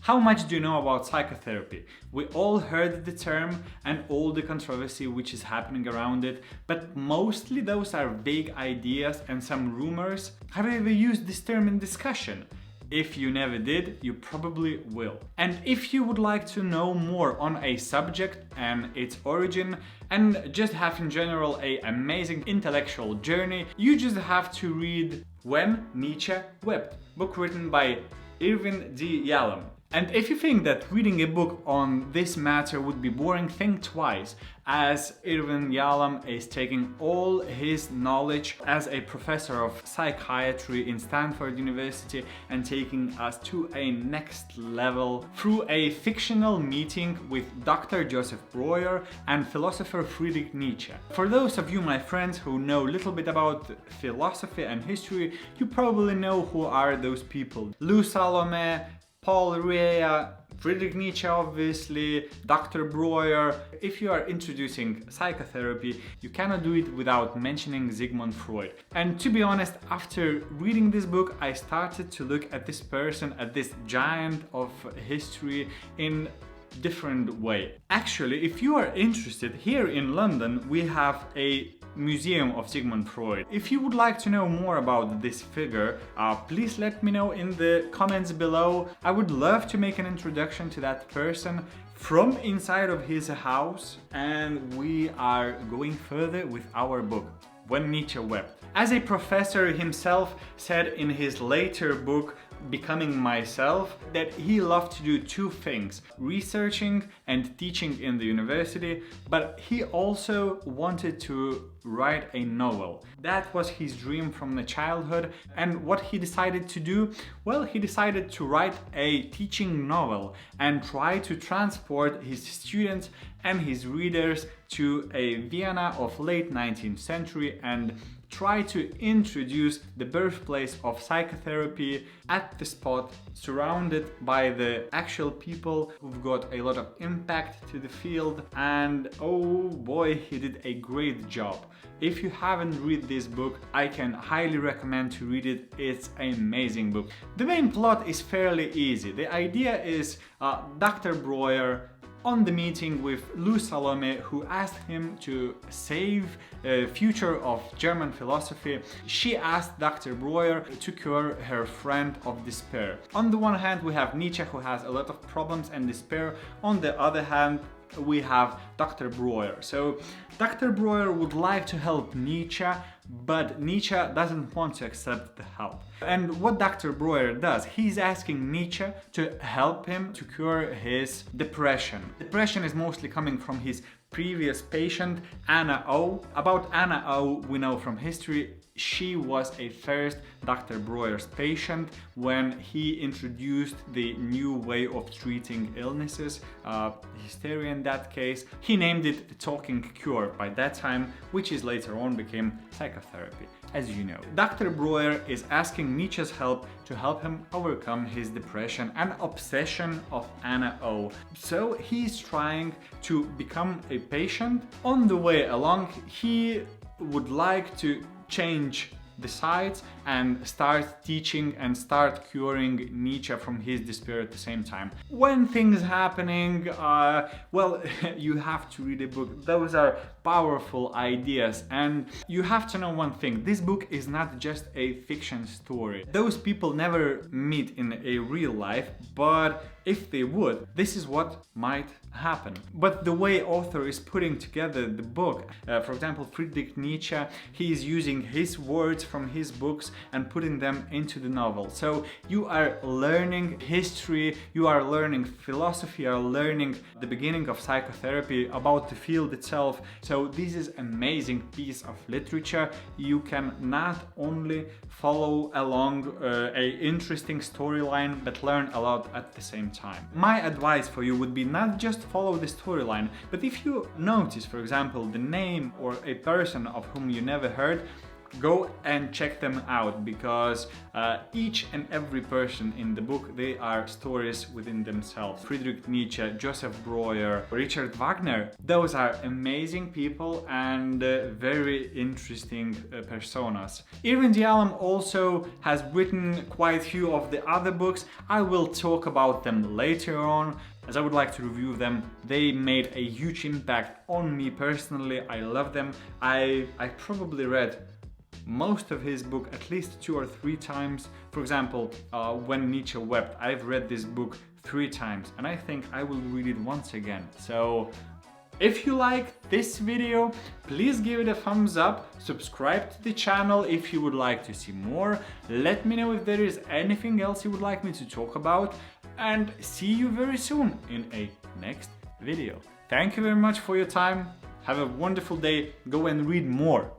How much do you know about psychotherapy? We all heard the term and all the controversy which is happening around it, but mostly those are vague ideas and some rumors. Have you ever used this term in discussion? If you never did, you probably will. And if you would like to know more on a subject and its origin, and just have in general an amazing intellectual journey, you just have to read When Nietzsche Wept, book written by Irvin D. Yalom. And if you think that reading a book on this matter would be boring, think twice, as Irvin Yalom is taking all his knowledge as a professor of psychiatry in Stanford University and taking us to a next level through a fictional meeting with Dr. Joseph Breuer and philosopher Friedrich Nietzsche. For those of you, my friends, who know a little bit about philosophy and history, you probably know who are those people. Lou Salome, Paul Rea, Friedrich Nietzsche obviously, Dr. Breuer. If you are introducing psychotherapy, you cannot do it without mentioning Sigmund Freud. And to be honest, after reading this book, I started to look at this person, at this giant of history in different way. Actually, if you are interested, here in London we have a Museum of Sigmund Freud. If you would like to know more about this figure, please let me know in the comments below. I would love to make an introduction to that person from inside of his house, and we are going further with our book, When Nietzsche Wept. As a professor himself said in his later book, Becoming Myself, that he loved to do two things: researching and teaching in the university, but he also wanted to write a novel. That was his dream from the childhood, and what he decided to do? Well, he decided to write a teaching novel and try to transport his students and his readers to a Vienna of late 19th century and try to introduce the birthplace of psychotherapy at the spot, surrounded by the actual people who've got a lot of impact to the field. And oh boy, he did a great job. If you haven't read this book, I can highly recommend to read it. It's an amazing book. The main plot is fairly easy. The idea is Dr. Breuer on the meeting with Lou Salome, who asked him to save the future of German philosophy. She asked Dr. Breuer to cure her friend of despair. On the one hand, we have Nietzsche, who has a lot of problems and despair. On the other hand, we have Dr. Breuer. So Dr. Breuer would like to help Nietzsche, but Nietzsche doesn't want to accept the help. And what Dr. Breuer does, he's asking Nietzsche to help him to cure his depression. Depression is mostly coming from his previous patient, Anna O. About Anna O, we know from history, she was a first Dr. Breuer's patient when he introduced the new way of treating illnesses, hysteria in that case. He named it the talking cure by that time, which is later on became psychotherapy, as you know. Dr. Breuer is asking Nietzsche's help to help him overcome his depression and obsession of Anna O. So he's trying to become a patient. On the way along, he would like to change the sides and start teaching and start curing Nietzsche from his despair at the same time. When things happening, well, you have to read a book. Those are powerful ideas, and you have to know one thing: this book is not just a fiction story. Those people never meet in a real life, but if they would, this is what might happen. But the way author is putting together the book, for example, Friedrich Nietzsche, he is using his words from his books and putting them into the novel. So you are learning history, you are learning philosophy, you are learning the beginning of psychotherapy, about the field itself. So this is an amazing piece of literature. You can not only follow along a interesting storyline, but learn a lot at the same time. My advice for you would be not just follow the storyline, but if you notice, for example, the name or a person of whom you never heard, go and check them out, because each and every person in the book, they are stories within themselves. Friedrich Nietzsche, Joseph Breuer, Richard Wagner, those are amazing people and very interesting personas. Irvin Yalom also has written quite a few of the other books. I will talk about them later on, as I would like to review them. They made a huge impact on me personally. I love them. I probably read most of his book at least 2 or 3 times. For example, When Nietzsche Wept, I've read this book 3 times, and I think I will read it once again. So if you like this video, please give it a thumbs up, subscribe to the channel if you would like to see more, let me know if there is anything else you would like me to talk about, and see you very soon in a next video. Thank you very much for your time, have a wonderful day, go and read more.